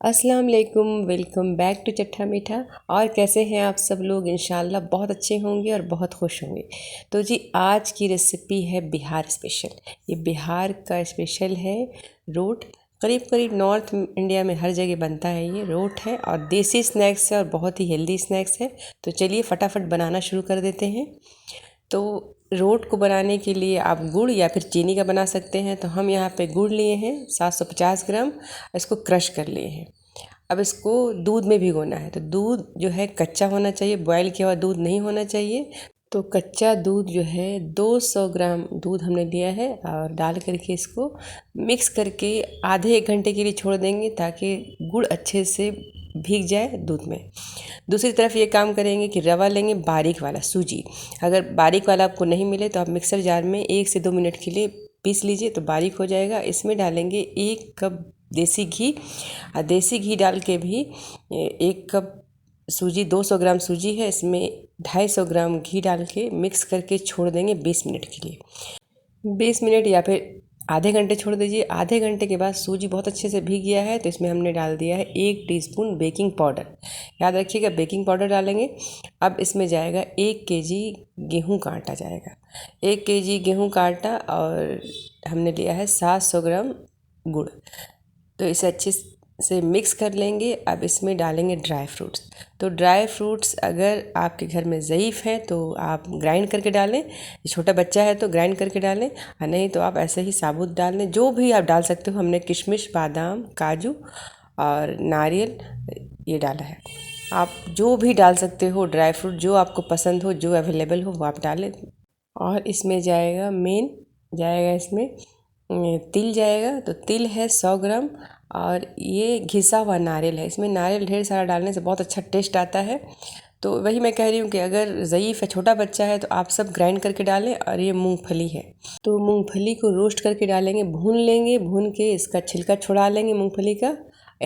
अस्सलाम वालेकुम, welcome back to चट्टा मीठा। और कैसे हैं आप सब लोग? इंशाल्लाह बहुत अच्छे होंगे और बहुत खुश होंगे। तो जी आज की रेसिपी है बिहार स्पेशल। ये बिहार का स्पेशल है रोट। करीब करीब नॉर्थ इंडिया में हर जगह बनता है। ये रोट है और देसी स्नैक्स है और बहुत ही हेल्दी स्नैक्स है। तो चलिए फटाफट बनाना शुरू कर देते हैं। तो रोट को बनाने के लिए आप गुड़ या फिर चीनी का बना सकते हैं। तो हम यहाँ पे गुड़ लिए हैं 750 ग्राम, इसको क्रश कर लिए हैं। अब इसको दूध में भिगोना है। तो दूध जो है कच्चा होना चाहिए, बॉयल किया हुआ दूध नहीं होना चाहिए। तो कच्चा दूध जो है 200 ग्राम दूध हमने लिया है और डाल करके इसको मिक्स करके आधे एक घंटे के लिए छोड़ देंगे ताकि गुड़ अच्छे से भीग जाए दूध में। दूसरी तरफ ये काम करेंगे कि रवा लेंगे बारीक वाला, सूजी। अगर बारीक वाला आपको नहीं मिले तो आप मिक्सर जार में 1 से 2 मिनट के लिए पीस लीजिए तो बारीक हो जाएगा। इसमें डालेंगे 1 कप देसी घी और देसी घी डाल के भी 1 कप सूजी, 200 ग्राम सूजी है, इसमें 250 ग्राम घी डाल के मिक्स करके छोड़ देंगे 20 मिनट के लिए। 20 मिनट या फिर आधे घंटे छोड़ दीजिए। आधे घंटे के बाद सूजी बहुत अच्छे से भीग गया है तो इसमें हमने डाल दिया है 1 टीस्पून बेकिंग पाउडर। याद रखिएगा बेकिंग पाउडर डालेंगे। अब इसमें जाएगा 1 केजी गेहूं का आटा जाएगा। 1 केजी गेहूं का आटा और हमने लिया है 700 ग्राम गुड़। तो इसे अच्छे से मिक्स कर लेंगे। अब इसमें डालेंगे ड्राई फ्रूट्स। तो ड्राई फ्रूट्स अगर आपके घर में ज़ईफ़ है तो आप ग्राइंड करके डालें, छोटा बच्चा है तो ग्राइंड करके डालें, और नहीं तो आप ऐसे ही साबुत डाल लें। जो भी आप डाल सकते हो। हमने किशमिश, बादाम, काजू और नारियल ये डाला है। आप जो भी डाल सकते हो ड्राई फ्रूट, जो आपको पसंद हो, जो अवेलेबल हो वो आप डालें। और इसमें जाएगा इसमें तिल जाएगा। तो तिल है 100 ग्राम और ये घिसा हुआ नारियल है। इसमें नारियल ढेर सारा डालने से बहुत अच्छा टेस्ट आता है। तो वही मैं कह रही हूँ कि अगर ज़ईफ़ है, छोटा बच्चा है तो आप सब ग्राइंड करके डालें। और ये मूंगफली है तो मूंगफली को रोस्ट करके डालेंगे, भून लेंगे। भून के इसका छिलका छुड़ा लेंगे मूंगफली का।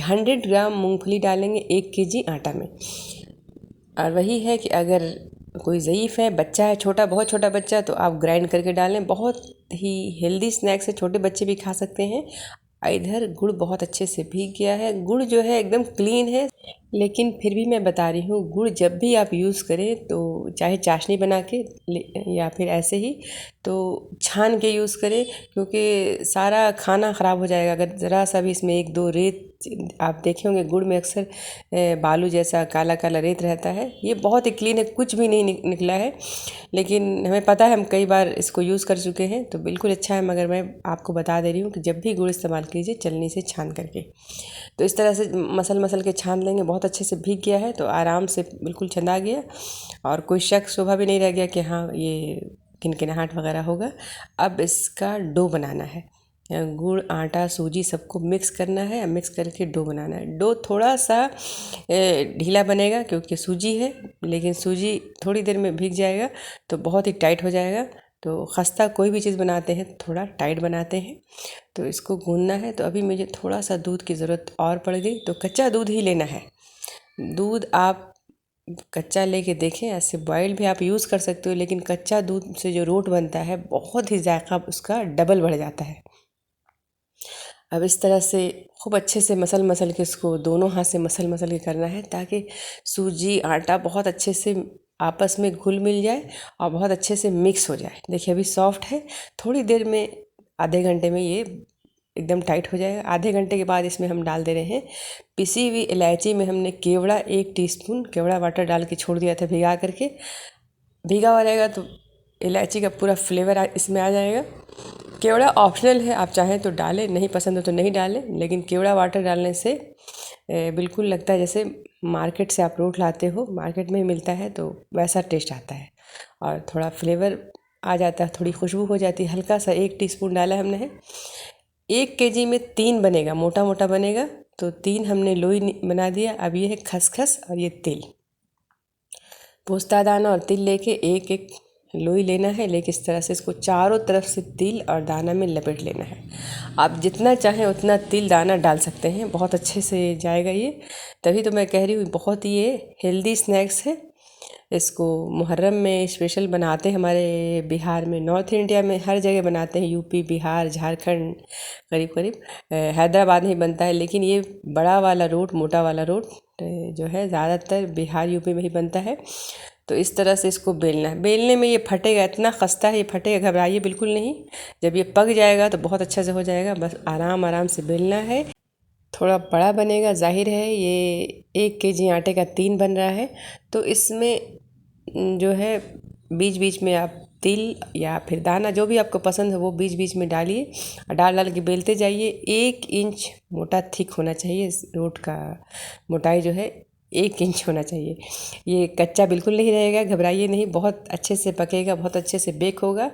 100 ग्राम मूंगफली डालेंगे 1 केजी आटा में। और वही है कि अगर कोई ज़ईफ़ है, बच्चा है छोटा, बहुत छोटा बच्चा, तो आप ग्राइंड करके डालें। बहुत ही हेल्दी स्नैक्स है, छोटे बच्चे भी खा सकते हैं। इधर गुड़ बहुत अच्छे से भीग गया है। गुड़ जो है एकदम क्लीन है, लेकिन फिर भी मैं बता रही हूँ गुड़ जब भी आप यूज़ करें तो चाहे चाशनी बना के या फिर ऐसे ही तो छान के यूज़ करें, क्योंकि सारा खाना ख़राब हो जाएगा अगर ज़रा सा भी इसमें 1-2 रेत। आप देखे होंगे गुड़ में अक्सर बालू जैसा काला काला रेत रहता है। ये बहुत ही क्लीन है, कुछ भी नहीं निकला है, लेकिन हमें पता है, हम कई बार इसको यूज़ कर चुके हैं तो बिल्कुल अच्छा है। मगर मैं आपको बता दे रही हूँ कि जब भी गुड़ इस्तेमाल कीजिए छलनी से छान करके। तो इस तरह से मसल के छान लेंगे। बहुत अच्छे से भीग गया है तो आराम से बिल्कुल छंदा गया और कोई शक शुबा भी नहीं रह गया कि हाँ ये किनकिनाहट वगैरह होगा। अब इसका डो बनाना है। गुड़, आटा, सूजी सबको मिक्स करना है। मिक्स करके डो बनाना है। डो थोड़ा सा ढीला बनेगा क्योंकि सूजी है, लेकिन सूजी थोड़ी देर में भीग जाएगा तो बहुत ही टाइट हो जाएगा। तो खस्ता कोई भी चीज़ बनाते हैं थोड़ा टाइट बनाते हैं। तो इसको गूंदना है। तो अभी मुझे थोड़ा सा दूध की ज़रूरत और पड़ गई, तो कच्चा दूध ही लेना है। दूध आप कच्चा लेके देखें, ऐसे बॉयल भी आप यूज़ कर सकते हो, लेकिन कच्चा दूध से जो रोट बनता है बहुत ही जायका उसका डबल बढ़ जाता है। अब इस तरह से खूब अच्छे से मसल के इसको दोनों हाथ से मसल के करना है ताकि सूजी आटा बहुत अच्छे से आपस में घुल मिल जाए और बहुत अच्छे से मिक्स हो जाए। देखिए अभी सॉफ्ट है। थोड़ी देर में, आधे घंटे में ये एकदम टाइट हो जाएगा। आधे घंटे के बाद इसमें हम डाल दे रहे हैं पिसी हुई इलायची। में हमने केवड़ा 1 टीस्पून केवड़ा वाटर डाल के छोड़ दिया था भिगा करके। भीगा हुआ रहेगा तो इलायची का पूरा फ्लेवर इसमें आ जाएगा। केवड़ा ऑप्शनल है, आप चाहें तो डालें, नहीं पसंद हो तो नहीं डालें, लेकिन केवड़ा वाटर डालने से बिल्कुल लगता है जैसे मार्केट से आप रोट लाते हो, मार्केट में ही मिलता है, तो वैसा टेस्ट आता है और थोड़ा फ्लेवर आ जाता है, थोड़ी खुशबू हो जाती है। हल्का सा 1 टीस्पून डाला हमने है। 1 केजी में 3 बनेगा, मोटा मोटा बनेगा, तो 3 हमने लोई बना दिया। अब ये है खसखस और ये तिल, पोस्ता दाना और तिल लेके एक एक लोई लेना है। लेके इस तरह से इसको चारों तरफ से तिल और दाना में लपेट लेना है। आप जितना चाहें उतना तिल दाना डाल सकते हैं, बहुत अच्छे से जाएगा ये। तभी तो मैं कह रही हूँ बहुत ही ये हेल्दी स्नैक्स है। इसको मुहर्रम में स्पेशल बनाते हैं हमारे बिहार में, नॉर्थ इंडिया में हर जगह बनाते हैं, यूपी, बिहार, झारखंड, करीब करीब हैदराबाद में ही बनता है। लेकिन ये बड़ा वाला रोट, मोटा वाला रोट जो है ज़्यादातर बिहार, यूपी में ही बनता है। तो इस तरह से इसको बेलना है। बेलने में ये फटेगा, इतना खस्ता है ये फटेगा, घबराइए बिल्कुल नहीं। जब ये पक जाएगा तो बहुत अच्छे से हो जाएगा। बस आराम आराम से बेलना है। थोड़ा बड़ा बनेगा, जाहिर है ये 1 kg आटे का 3 बन रहा है। तो इसमें जो है बीच बीच में आप तिल या फिर दाना जो भी आपको पसंद है वो बीच बीच में डालिए और डाल डाल के बेलते जाइए। 1 इंच मोटा थिक होना चाहिए इस रोट का, मोटाई जो है 1 इंच होना चाहिए। ये कच्चा बिल्कुल नहीं रहेगा, घबराइए नहीं, बहुत अच्छे से पकेगा, बहुत अच्छे से बेक होगा।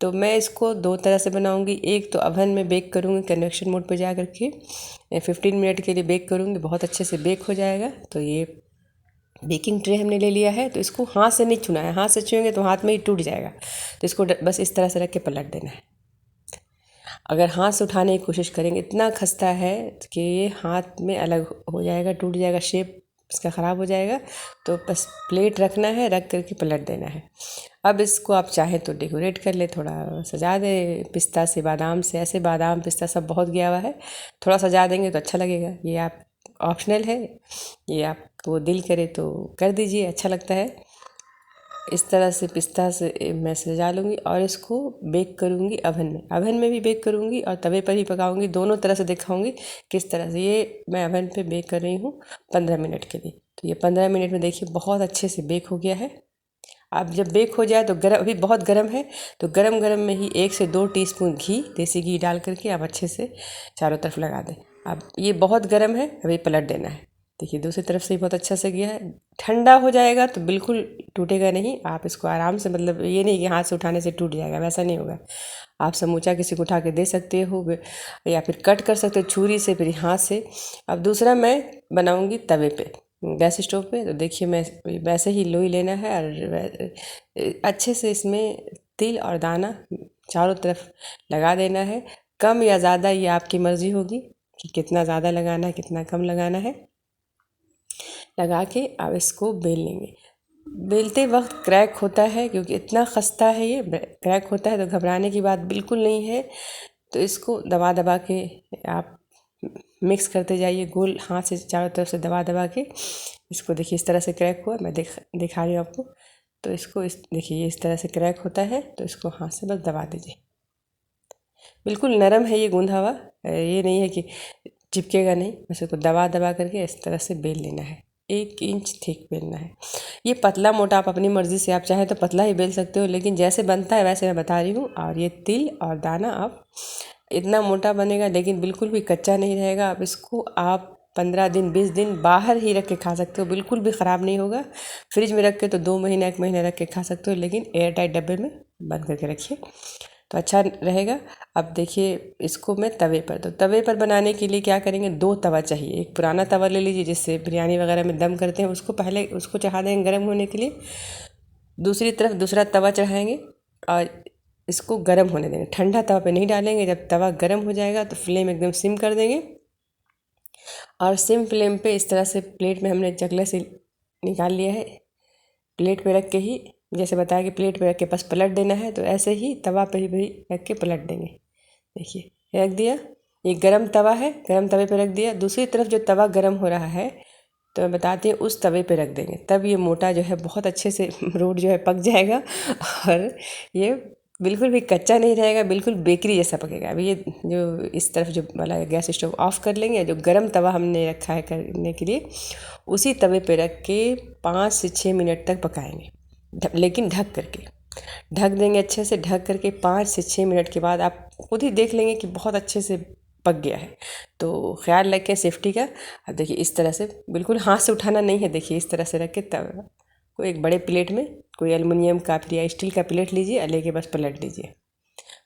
तो मैं इसको 2 तरह से बनाऊंगी। एक तो अवन में बेक करूंगी कन्वेक्शन मोड पे जा करके, 15 मिनट के लिए बेक करूंगी, बहुत अच्छे से बेक हो जाएगा। तो ये बेकिंग ट्रे हमने ले लिया है, तो इसको हाथ से नहीं छूना है, हाथ से छूएंगे तो हाथ में ही टूट जाएगा। तो इसको बस इस तरह से रख के पलट देना है। अगर हाथ से उठाने की कोशिश करेंगे, इतना खस्ता है कि ये हाथ में अलग हो जाएगा, टूट जाएगा, शेप इसका ख़राब हो जाएगा। तो बस प्लेट रखना है, रख करके पलट देना है। अब इसको आप चाहें तो डेकोरेट कर ले, थोड़ा सजा दे पिस्ता से, बादाम से, ऐसे बादाम पिस्ता सब बहुत गया हुआ है, थोड़ा सजा देंगे तो अच्छा लगेगा। ये आप ऑप्शनल है, ये आपको दिल करे तो कर दीजिए, अच्छा लगता है। इस तरह से पिस्ता से मैं सजा लूँगी और इसको बेक करूँगी अवन में। अवन में भी बेक करूँगी और तवे पर ही पकाऊँगी, दोनों तरह से दिखाऊँगी किस तरह से। ये मैं अवन पे बेक कर रही हूँ 15 मिनट के लिए। तो ये 15 मिनट में देखिए बहुत अच्छे से बेक हो गया है। अब जब बेक हो जाए तो गरम, अभी बहुत गर्म है, तो गरम गरम में ही 1 से 2 टीस्पून घी, देसी घी डाल करके आप अच्छे से चारों तरफ लगा दें। अब ये बहुत गर्म है, अभी पलट देना है। देखिए दूसरी तरफ से ही बहुत अच्छा से गया है। ठंडा हो जाएगा तो बिल्कुल टूटेगा नहीं। आप इसको आराम से, मतलब ये नहीं कि हाथ से उठाने से टूट जाएगा, वैसा नहीं होगा। आप समूचा किसी को उठा के दे सकते हो या फिर कट कर सकते हो छुरी से, फिर हाथ से। अब दूसरा मैं बनाऊंगी तवे पे, गैस स्टोव पे। तो देखिए मैं वैसे ही लोई लेना है और अच्छे से इसमें तिल और दाना चारों तरफ लगा देना है। कम या ज़्यादा ये आपकी मर्ज़ी होगी कि कितना ज़्यादा लगाना है, कितना कम लगाना है। लगा के अब इसको बेल लेंगे। बेलते वक्त क्रैक होता है क्योंकि इतना खस्ता है, ये क्रैक होता है, तो घबराने की बात बिल्कुल नहीं है। तो इसको दबा दबा के आप मिक्स करते जाइए, गोल हाथ से चारों तरफ से दबा दबा के। इसको देखिए इस तरह से क्रैक हुआ, मैं दिखा रही हूँ आपको। तो इसको देखिए इस तरह से क्रैक होता है, तो इसको हाथ से बस दबा दीजिए। बिल्कुल नरम है ये गूंधा हुआ, ये नहीं है कि चिपकेगा नहीं। बस इसको दबा दबा करके इस तरह से बेल लेना है। 1 इंच थिक बेलना है। ये पतला मोटा आप अपनी मर्ज़ी से, आप चाहे तो पतला ही बेल सकते हो, लेकिन जैसे बनता है वैसे मैं बता रही हूँ। और ये तिल और दाना आप इतना मोटा बनेगा, लेकिन बिल्कुल भी कच्चा नहीं रहेगा। अब इसको आप 15 दिन 20 दिन बाहर ही रख के खा सकते हो, बिल्कुल भी ख़राब नहीं होगा। फ्रिज में रख के तो 2 महीना 1 महीना रख के खा सकते हो, लेकिन एयर टाइट डब्बे में बंद करके रखिए तो अच्छा रहेगा। अब देखिए इसको मैं तवे पर, तो तवे पर बनाने के लिए क्या करेंगे, 2 तवा चाहिए। एक पुराना तवा ले लीजिए जिससे बिरयानी वगैरह में दम करते हैं, उसको पहले उसको चढ़ा देंगे गर्म होने के लिए। दूसरी तरफ दूसरा तवा चढ़ाएंगे और इसको गर्म होने देंगे। ठंडा तवा पे नहीं डालेंगे। जब तवा गर्म हो जाएगा तो फ्लेम एकदम सिम कर देंगे और सिम फ्लेम पे इस तरह से प्लेट में हमने चकले से निकाल लिया है। प्लेट पे रख के ही, जैसे बताया कि प्लेट पे रख के बस पलट देना है, तो ऐसे ही तवा पे भी रख के पलट देंगे। देखिए रख दिया, ये गरम तवा है, गरम तवे पे रख दिया। दूसरी तरफ जो तवा गरम हो रहा है तो मैं बताती हूँ, उस तवे पे रख देंगे, तब ये मोटा जो है बहुत अच्छे से रोट जो है पक जाएगा और ये बिल्कुल भी कच्चा नहीं रहेगा, बिल्कुल बेकरी जैसा पकेगा। अभी ये जो इस तरफ जो वाला गैस स्टोव ऑफ कर लेंगे, जो गरम तवा हमने रखा है करने के लिए, उसी तवे पे रख के 5 से 6 मिनट तक पकाएंगे, लेकिन ढक करके ढक देंगे अच्छे से। ढक करके 5 से 6 मिनट के बाद आप खुद ही देख लेंगे कि बहुत अच्छे से पक गया है। तो ख्याल रखें सेफ्टी का। अब देखिए इस तरह से बिल्कुल हाथ से उठाना नहीं है। देखिए इस तरह से रख के तब को एक बड़े प्लेट में, कोई एल्युमिनियम का फिर या स्टील का प्लेट लीजिए, लेके बस पलट लीजिए।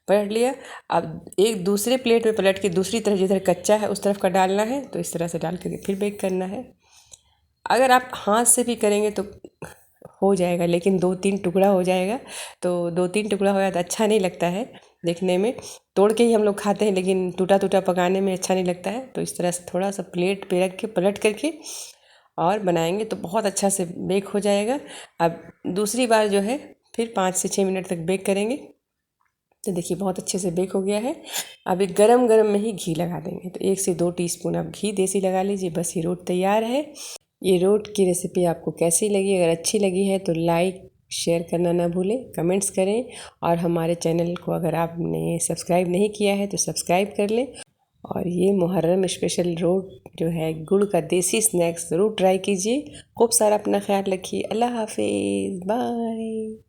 पलट लिया। अब एक दूसरे प्लेट में पलट के दूसरी तरफ जिधर कच्चा है उस तरफ का डालना है, तो इस तरह से डाल करके फिर बेक करना है। अगर आप हाथ से भी करेंगे तो हो जाएगा, लेकिन 2-3 टुकड़ा हो जाएगा। तो 2-3 टुकड़ा हो जाए तो अच्छा नहीं लगता है देखने में। तोड़ के ही हम लोग खाते हैं, लेकिन टूटा टूटा पकाने में अच्छा नहीं लगता है। तो इस तरह से थोड़ा सा प्लेट पे रख के पलट करके और बनाएंगे तो बहुत अच्छा से बेक हो जाएगा। अब दूसरी बार जो है फिर 5 से 6 मिनट तक बेक करेंगे। तो देखिए बहुत अच्छे से बेक हो गया है। अभी गरम गरम में ही घी लगा देंगे, तो 1 से 2 टीस्पून आप घी देसी लगा लीजिए। बस ये रोट तैयार है। ये रोट की रेसिपी आपको कैसी लगी? अगर अच्छी लगी है तो लाइक शेयर करना ना भूलें, कमेंट्स करें, और हमारे चैनल को अगर आपने सब्सक्राइब नहीं किया है तो सब्सक्राइब कर लें। और ये मुहर्रम स्पेशल रोट जो है, गुड़ का देसी स्नैक्स ज़रूर ट्राई कीजिए। खूब सारा अपना ख्याल रखिए। अल्लाह हाफिज़, बाय।